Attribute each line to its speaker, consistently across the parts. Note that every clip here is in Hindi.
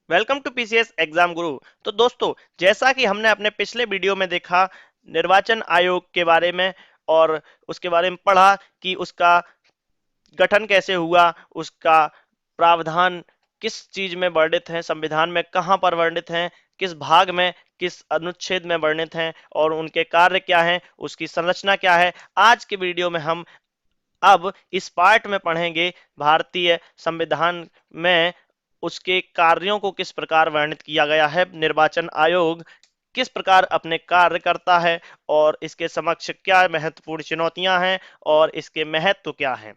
Speaker 1: वेलकम टू पीसीएस एग्जाम गुरु। तो दोस्तों, जैसा कि हमने अपने पिछले वीडियो में देखा निर्वाचन आयोग के बारे में और उसके बारे में पढ़ा कि उसका गठन कैसे हुआ, उसका प्रावधान किस चीज में वर्णित है, संविधान में कहां पर वर्णित है, किस भाग में, किस अनुच्छेद में वर्णित हैं और उनके कार्य क्या हैं, उसकी संरचना क्या है। आज के वीडियो में हम अब इस पार्ट में पढ़ेंगे भारतीय संविधान में उसके कार्यों को किस प्रकार वर्णित किया गया है, निर्वाचन आयोग किस प्रकार अपने कार्य करता है और इसके समक्ष क्या महत्वपूर्ण चुनौतियां हैं और इसके महत्व क्या हैं।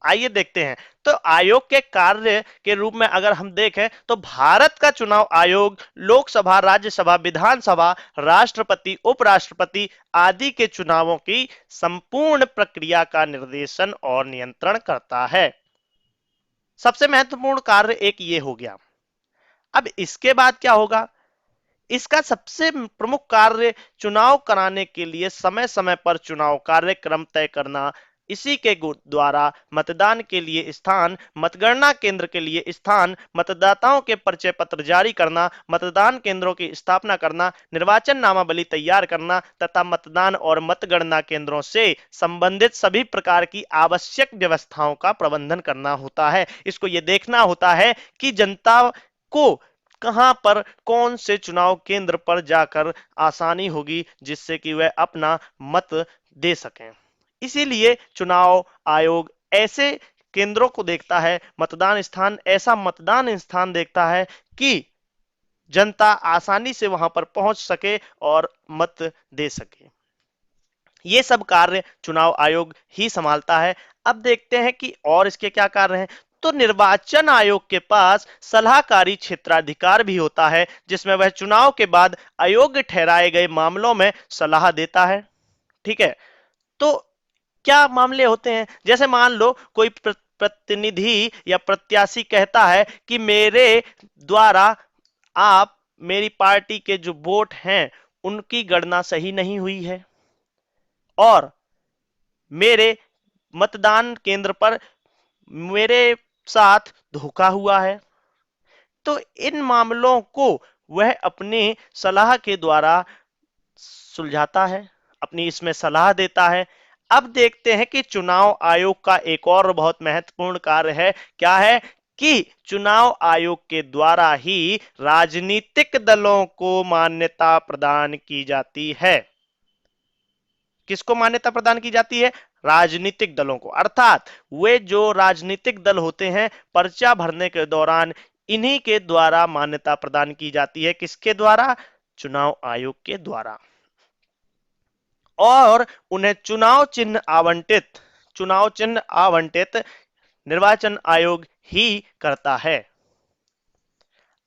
Speaker 1: आइए देखते हैं। तो आयोग के कार्य के रूप में अगर हम देखें तो भारत का चुनाव आयोग लोकसभा, राज्यसभा, विधानसभा, राष्ट्रपति, उपराष्ट्रपति आदि के चुनावों की संपूर्ण प्रक्रिया का निर्देशन और नियंत्रण करता है। सबसे महत्वपूर्ण कार्य एक ये हो गया। अब इसके बाद क्या होगा? इसका सबसे प्रमुख कार्य चुनाव कराने के लिए समय समय पर चुनाव कार्यक्रम तय करना, इसी के द्वारा मतदान के लिए स्थान, मतगणना केंद्र के लिए स्थान, मतदाताओं के परिचय पत्र जारी करना, मतदान केंद्रों की स्थापना करना, निर्वाचन नामावली तैयार करना तथा मतदान और मतगणना केंद्रों से संबंधित सभी प्रकार की आवश्यक व्यवस्थाओं का प्रबंधन करना होता है। इसको यह देखना होता है कि जनता को कहां पर कौन से चुनाव केंद्र पर जाकर आसानी होगी जिससे कि वह अपना मत दे सकें। इसीलिए चुनाव आयोग ऐसे केंद्रों को देखता है, मतदान स्थान, ऐसा मतदान स्थान देखता है कि जनता आसानी से वहां पर पहुंच सके और मत दे सके। ये सब कार्य चुनाव आयोग ही संभालता है। अब देखते हैं कि और इसके क्या कार्य हैं। तो निर्वाचन आयोग के पास सलाहकारी क्षेत्राधिकार भी होता है, जिसमें वह चुनाव के बाद अयोग्य ठहराए गए मामलों में सलाह देता है। ठीक है। तो क्या मामले होते हैं? जैसे मान लो कोई प्रतिनिधि या प्रत्याशी कहता है कि मेरे द्वारा आप मेरी पार्टी के जो वोट हैं उनकी गणना सही नहीं हुई है और मेरे मतदान केंद्र पर मेरे साथ धोखा हुआ है। तो इन मामलों को वह अपनी सलाह के द्वारा सुलझाता है, अपनी इसमें सलाह देता है। अब देखते हैं कि चुनाव आयोग का एक और बहुत महत्वपूर्ण कार्य है। क्या है? कि चुनाव आयोग के द्वारा ही राजनीतिक दलों को मान्यता प्रदान की जाती है। किसको मान्यता प्रदान की जाती है? राजनीतिक दलों को। अर्थात वे जो राजनीतिक दल होते हैं, पर्चा भरने के दौरान इन्हीं के द्वारा मान्यता प्रदान की जाती है। किसके द्वारा? चुनाव आयोग के द्वारा। और उन्हें चुनाव चिन्ह आवंटित निर्वाचन आयोग ही करता है।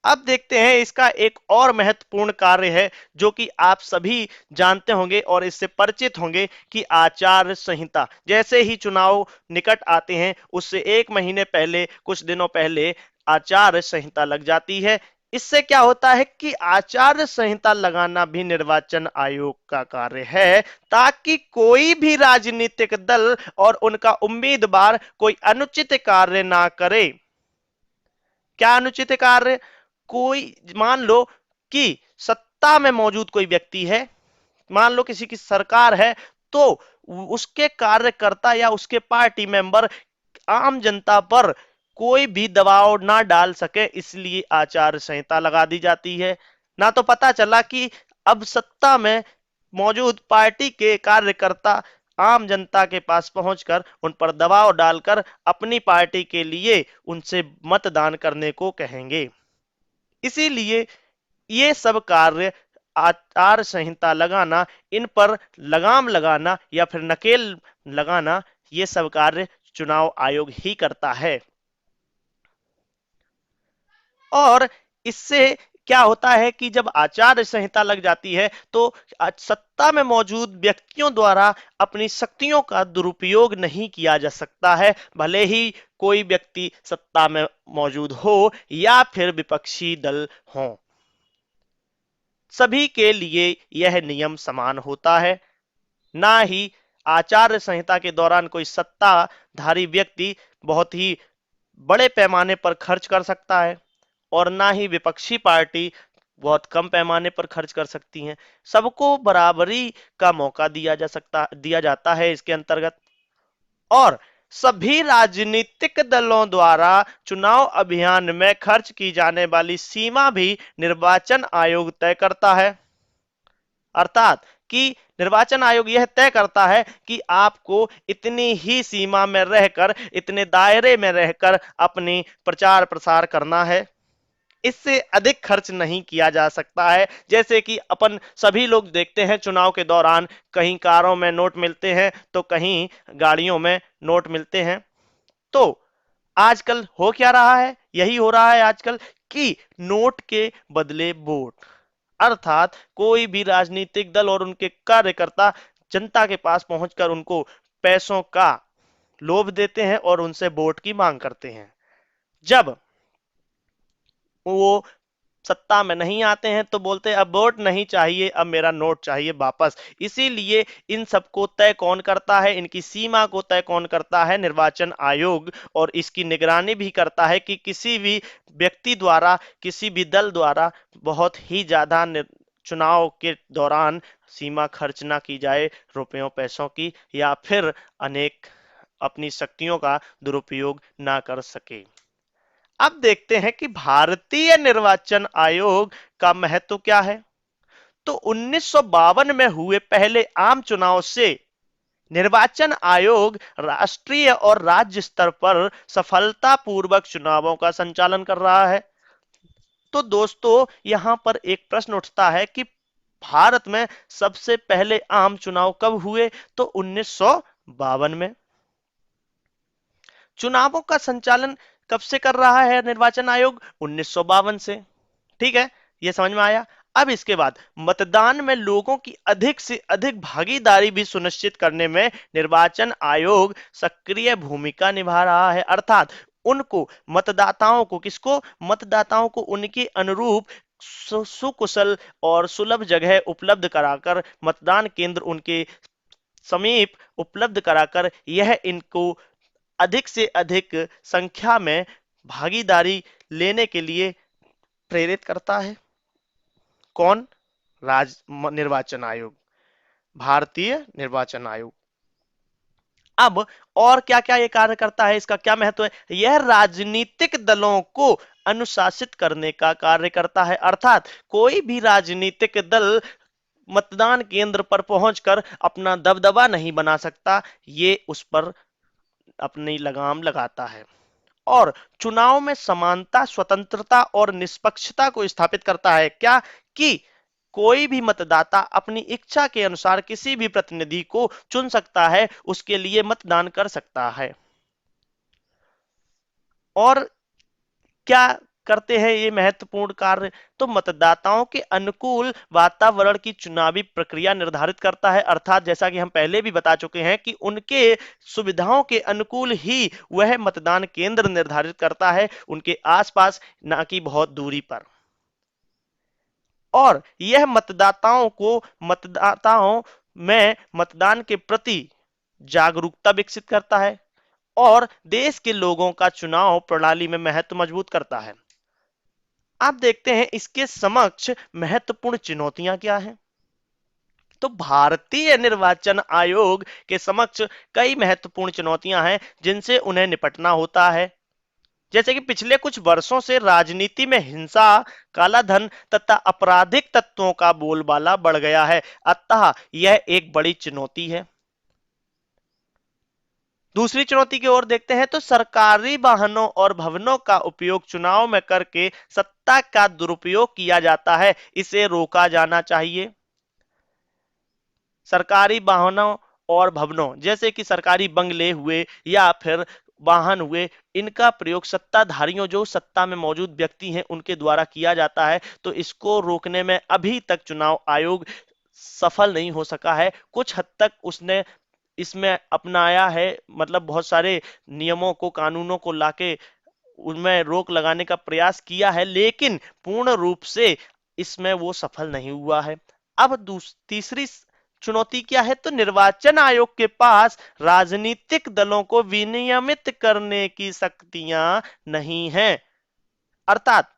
Speaker 1: अब देखते हैं इसका एक और महत्वपूर्ण कार्य है जो कि आप सभी जानते होंगे और इससे परिचित होंगे कि आचार संहिता। जैसे ही चुनाव निकट आते हैं उससे एक महीने पहले, कुछ दिनों पहले आचार संहिता लग जाती है। इससे क्या होता है कि आचार संहिता लगाना भी निर्वाचन आयोग का कार्य है, ताकि कोई भी राजनीतिक दल और उनका उम्मीदवार कोई अनुचित कार्य ना करे। क्या अनुचित कार्य? कोई मान लो कि सत्ता में मौजूद कोई व्यक्ति है, मान लो किसी की सरकार है, तो उसके कार्यकर्ता या उसके पार्टी मेंबर आम जनता पर कोई भी दबाव ना डाल सके, इसलिए आचार संहिता लगा दी जाती है। ना तो पता चला कि अब सत्ता में मौजूद पार्टी के कार्यकर्ता आम जनता के पास पहुंचकर उन पर दबाव डालकर अपनी पार्टी के लिए उनसे मतदान करने को कहेंगे। इसीलिए ये सब कार्य, आचार संहिता लगाना, इन पर लगाम लगाना या फिर नकेल लगाना, ये सब कार्य चुनाव आयोग ही करता है। और इससे क्या होता है कि जब आचार संहिता लग जाती है तो सत्ता में मौजूद व्यक्तियों द्वारा अपनी शक्तियों का दुरुपयोग नहीं किया जा सकता है, भले ही कोई व्यक्ति सत्ता में मौजूद हो या फिर विपक्षी दल हो। सभी के लिए यह नियम समान होता है। ना ही आचार संहिता के दौरान कोई सत्ताधारी व्यक्ति बहुत ही बड़े पैमाने पर खर्च कर सकता है और ना ही विपक्षी पार्टी बहुत कम पैमाने पर खर्च कर सकती हैं। सबको बराबरी का मौका दिया जाता है इसके अंतर्गत। और सभी राजनीतिक दलों द्वारा चुनाव अभियान में खर्च की जाने वाली सीमा भी निर्वाचन आयोग तय करता है। अर्थात कि निर्वाचन आयोग यह तय करता है कि आपको इतनी ही सीमा में रहकर, इतने दायरे में रहकर अपनी प्रचार प्रसार करना है, इससे अधिक खर्च नहीं किया जा सकता है। जैसे कि अपन सभी लोग देखते हैं चुनाव के दौरान कहीं कारों में नोट मिलते हैं तो कहीं गाड़ियों में नोट मिलते हैं। तो आजकल हो क्या रहा है, यही हो रहा है आजकल कि नोट के बदले वोट। अर्थात कोई भी राजनीतिक दल और उनके कार्यकर्ता जनता के पास पहुंचकर उनको पैसों का लोभ देते हैं और उनसे वोट की मांग करते हैं। जब वो सत्ता में नहीं आते हैं तो बोलते हैं अब वोट नहीं चाहिए, अब मेरा नोट चाहिए वापस। इसीलिए इन सबको तय कौन करता है, इनकी सीमा को तय कौन करता है? निर्वाचन आयोग। और इसकी निगरानी भी करता है कि किसी भी व्यक्ति द्वारा, किसी भी दल द्वारा बहुत ही ज्यादा चुनाव के दौरान सीमा खर्च ना की जाए, रुपयों पैसों की, या फिर अनेक अपनी शक्तियों का दुरुपयोग ना कर सके। अब देखते हैं कि भारतीय निर्वाचन आयोग का महत्व क्या है। तो 1952 में हुए पहले आम चुनाव से निर्वाचन आयोग राष्ट्रीय और राज्य स्तर पर सफलतापूर्वक चुनावों का संचालन कर रहा है। तो दोस्तों यहां पर एक प्रश्न उठता है कि भारत में सबसे पहले आम चुनाव कब हुए? तो 1952 में। चुनावों का संचालन कब से कर रहा है निर्वाचन आयोग? 1952 से। ठीक है, यह समझ में आया। अब इसके बाद मतदान में लोगों की अधिक से अधिक भागीदारी भी सुनिश्चित करने में निर्वाचन आयोग सक्रिय भूमिका निभा रहा है। अर्थात उनको, मतदाताओं को, किसको? मतदाताओं को उनके अनुरूप सुकुशल और सुलभ जगह उपलब्ध कराकर, मतदान केंद्र उनके समीप उपलब्ध कराकर यह इनको अधिक से अधिक संख्या में भागीदारी लेने के लिए प्रेरित करता है। कौन? निर्वाचन आयोग, भारतीय निर्वाचन आयोग। अब और क्या क्या ये कार्य करता है, इसका क्या महत्व है? यह राजनीतिक दलों को अनुशासित करने का कार्य करता है। अर्थात कोई भी राजनीतिक दल मतदान केंद्र पर पहुंचकर अपना दबदबा नहीं बना सकता, ये उस पर अपनी लगाम लगाता है। और चुनाव में समानता, स्वतंत्रता और निष्पक्षता को स्थापित करता है। क्या? कि कोई भी मतदाता अपनी इच्छा के अनुसार किसी भी प्रतिनिधि को चुन सकता है, उसके लिए मतदान कर सकता है। और क्या करते हैं ये महत्वपूर्ण कार्य? तो मतदाताओं के अनुकूल वातावरण की चुनावी प्रक्रिया निर्धारित करता है। अर्थात जैसा कि हम पहले भी बता चुके हैं कि उनके सुविधाओं के अनुकूल ही वह मतदान केंद्र निर्धारित करता है, उनके आसपास, ना कि बहुत दूरी पर। और यह मतदाताओं में मतदान के प्रति जागरूकता विकसित करता है और देश के लोगों का चुनाव प्रणाली में महत्व मजबूत करता है। आप देखते हैं इसके समक्ष महत्वपूर्ण चुनौतियां क्या हैं। तो भारतीय निर्वाचन आयोग के समक्ष कई महत्वपूर्ण चुनौतियां हैं जिनसे उन्हें निपटना होता है। जैसे कि पिछले कुछ वर्षों से राजनीति में हिंसा, काला धन तथा आपराधिक तत्वों का बोलबाला बढ़ गया है, अतः यह एक बड़ी चुनौती है। दूसरी चुनौती की ओर देखते हैं तो सरकारी वाहनों और भवनों का उपयोग चुनाव में करके सत्ता का दुरुपयोग किया जाता है, इसे रोका जाना चाहिए। सरकारी वाहनों और भवनों, जैसे कि सरकारी बंगले हुए या फिर वाहन हुए, इनका प्रयोग सत्ताधारियों, जो सत्ता में मौजूद व्यक्ति हैं, उनके द्वारा किया जाता है। तो इसको रोकने में अभी तक चुनाव आयोग सफल नहीं हो सका है। कुछ हद तक उसने इसमें अपनाया है, मतलब बहुत सारे नियमों को, कानूनों को लाके उनमें रोक लगाने का प्रयास किया है, लेकिन पूर्ण रूप से इसमें वो सफल नहीं हुआ है। अब तीसरी चुनौती क्या है? तो निर्वाचन आयोग के पास राजनीतिक दलों को विनियमित करने की शक्तियां नहीं हैं। अर्थात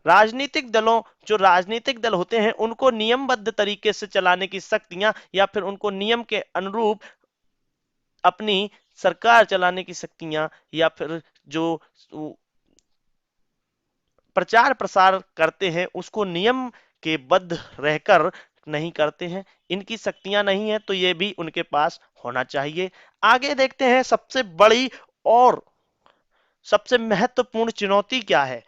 Speaker 1: जो राजनीतिक दल होते हैं उनको नियमबद्ध तरीके से चलाने की शक्तियां या फिर उनको नियम के अनुरूप अपनी सरकार चलाने की शक्तियां या फिर जो प्रचार प्रसार करते हैं उसको नियम के बद्ध रहकर नहीं करते हैं, इनकी शक्तियां नहीं है, तो ये भी उनके पास होना चाहिए। आगे देखते हैं सबसे बड़ी और सबसे महत्वपूर्ण चुनौती क्या है।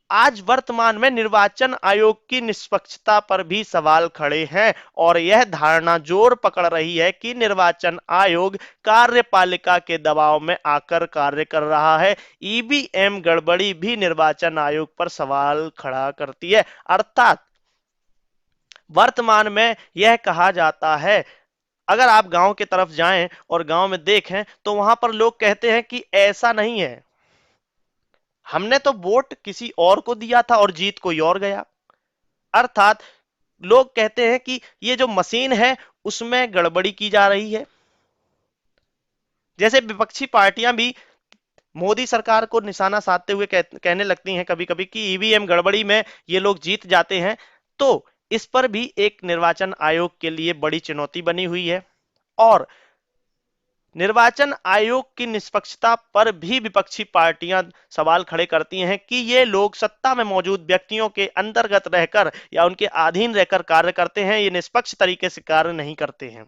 Speaker 1: आज वर्तमान में निर्वाचन आयोग की निष्पक्षता पर भी सवाल खड़े हैं और यह धारणा जोर पकड़ रही है कि निर्वाचन आयोग कार्यपालिका के दबाव में आकर कार्य कर रहा है। ईवीएम गड़बड़ी भी निर्वाचन आयोग पर सवाल खड़ा करती है। अर्थात वर्तमान में यह कहा जाता है, अगर आप गांव की तरफ जाएं और गांव में देखें तो वहां पर लोग कहते हैं कि ऐसा नहीं है, हमने तो वोट किसी और को दिया था और जीत कोई और गया। अर्थात लोग कहते हैं कि ये जो मशीन है उसमें गड़बड़ी की जा रही है। जैसे विपक्षी पार्टियां भी मोदी सरकार को निशाना साधते हुए कहने लगती हैं कभी कभी कि ईवीएम गड़बड़ी में ये लोग जीत जाते हैं। तो इस पर भी एक निर्वाचन आयोग के लिए बड़ी चुनौती बनी हुई है और निर्वाचन आयोग की निष्पक्षता पर भी विपक्षी पार्टियां सवाल खड़े करती हैं कि ये लोग सत्ता में मौजूद व्यक्तियों के अंतर्गत रहकर या उनके अधीन रहकर कार्य करते हैं, ये निष्पक्ष तरीके से कार्य नहीं करते हैं।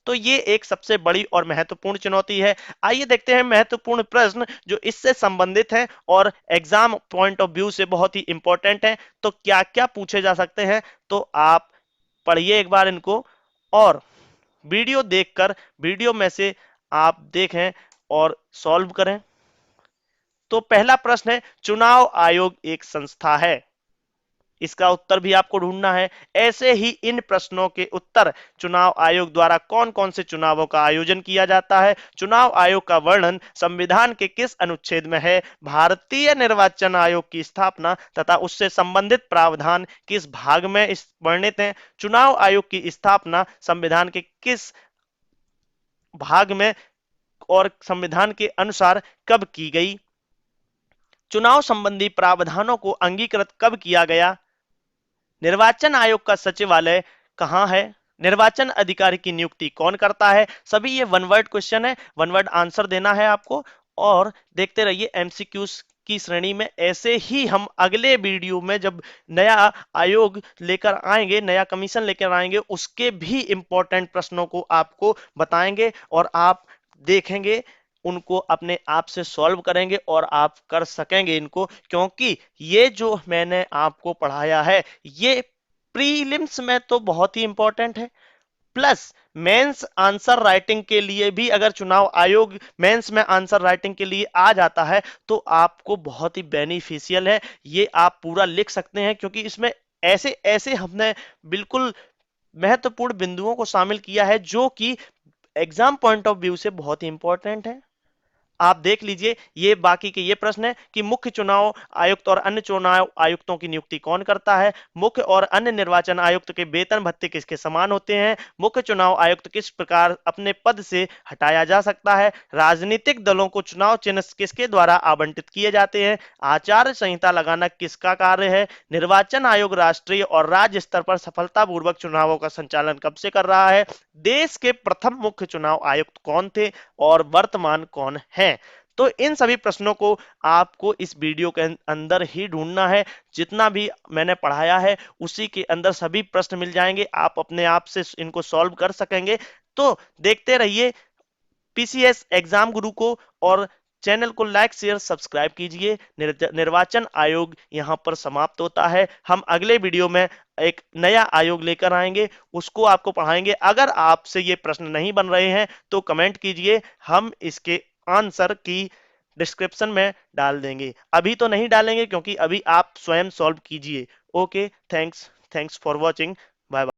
Speaker 1: तो ये एक सबसे बड़ी और महत्वपूर्ण चुनौती है। आइए देखते हैं महत्वपूर्ण प्रश्न जो इससे संबंधित हैं और एग्जाम पॉइंट ऑफ व्यू से बहुत ही इंपॉर्टेंट है। तो क्या क्या पूछे जा सकते हैं, तो आप पढ़िए एक बार इनको और वीडियो देखकर वीडियो में से आप देखें और सॉल्व करें। तो पहला प्रश्न है, चुनाव आयोग एक संस्था है? इसका उत्तर भी आपको ढूंढना है। ऐसे ही इन प्रश्नों के उत्तर, चुनाव आयोग द्वारा कौन कौन से चुनावों का आयोजन किया जाता है? चुनाव आयोग का वर्णन संविधान के किस अनुच्छेद में है? भारतीय निर्वाचन आयोग की स्थापना तथा उससे संबंधित प्रावधान किस भाग में वर्णित हैं? चुनाव आयोग की स्थापना संविधान के किस भाग में और संविधान के अनुसार कब की गई? चुनाव संबंधी प्रावधानों को अंगीकृत कब किया गया? निर्वाचन आयोग का सचिवालय कहां है? निर्वाचन अधिकारी की नियुक्ति कौन करता है? सभी ये वन वर्ड क्वेश्चन है, वन वर्ड आंसर देना है आपको और देखते रहिए एमसीक्यूज की श्रेणी में। ऐसे ही हम अगले वीडियो में जब नया आयोग लेकर आएंगे, नया कमीशन लेकर आएंगे, उसके भी इंपॉर्टेंट प्रश्नों को आपको बताएंगे और आप देखेंगे, उनको अपने आप से सॉल्व करेंगे और आप कर सकेंगे इनको, क्योंकि ये जो मैंने आपको पढ़ाया है ये प्रीलिम्स में तो बहुत ही इंपॉर्टेंट है, प्लस मेंस आंसर राइटिंग के लिए भी, अगर चुनाव आयोग मेंस में आंसर राइटिंग के लिए आ जाता है तो आपको बहुत ही बेनिफिशियल है। ये आप पूरा लिख सकते हैं क्योंकि इसमें ऐसे ऐसे हमने बिल्कुल महत्वपूर्ण बिंदुओं को शामिल किया है जो कि एग्जाम पॉइंट ऑफ व्यू से बहुत ही इंपॉर्टेंट है। आप देख लीजिए, ये बाकी के ये प्रश्न है कि मुख्य चुनाव आयुक्त और अन्य चुनाव आयुक्तों की नियुक्ति कौन करता है? मुख्य और अन्य निर्वाचन आयुक्त के वेतन भत्ते किसके समान होते हैं? मुख्य चुनाव आयुक्त किस प्रकार अपने पद से हटाया जा सकता है? राजनीतिक दलों को चुनाव चिन्ह किसके द्वारा आवंटित किए जाते हैं? आचार संहिता लगाना किसका कार्य है? निर्वाचन आयोग राष्ट्रीय और राज्य स्तर पर सफलतापूर्वक चुनावों का संचालन कब से कर रहा है? देश के प्रथम मुख्य चुनाव आयुक्त कौन थे और वर्तमान कौन है? तो इन सभी प्रश्नों को आपको इस वीडियो के अंदर ही ढूंढना है। जितना भी मैंने पढ़ाया है उसी के अंदर सभी प्रश्न मिल जाएंगे, आप अपने आप से इनको सॉल्व कर सकेंगे। तो देखते रहिए पीसीएस एग्जाम गुरु को और चैनल को लाइक शेयर सब्सक्राइब कीजिए। निर्वाचन आयोग यहां पर समाप्त होता है। हम अगले वीडियो में एक नया आयोग लेकर आएंगे, उसको आपको पढ़ाएंगे। अगर आपसे ये प्रश्न नहीं बन रहे हैं तो कमेंट कीजिए, हम इसके आंसर की डिस्क्रिप्शन में डाल देंगे। अभी तो नहीं डालेंगे क्योंकि अभी आप स्वयं सॉल्व कीजिए। Okay, thanks for watching. Bye bye.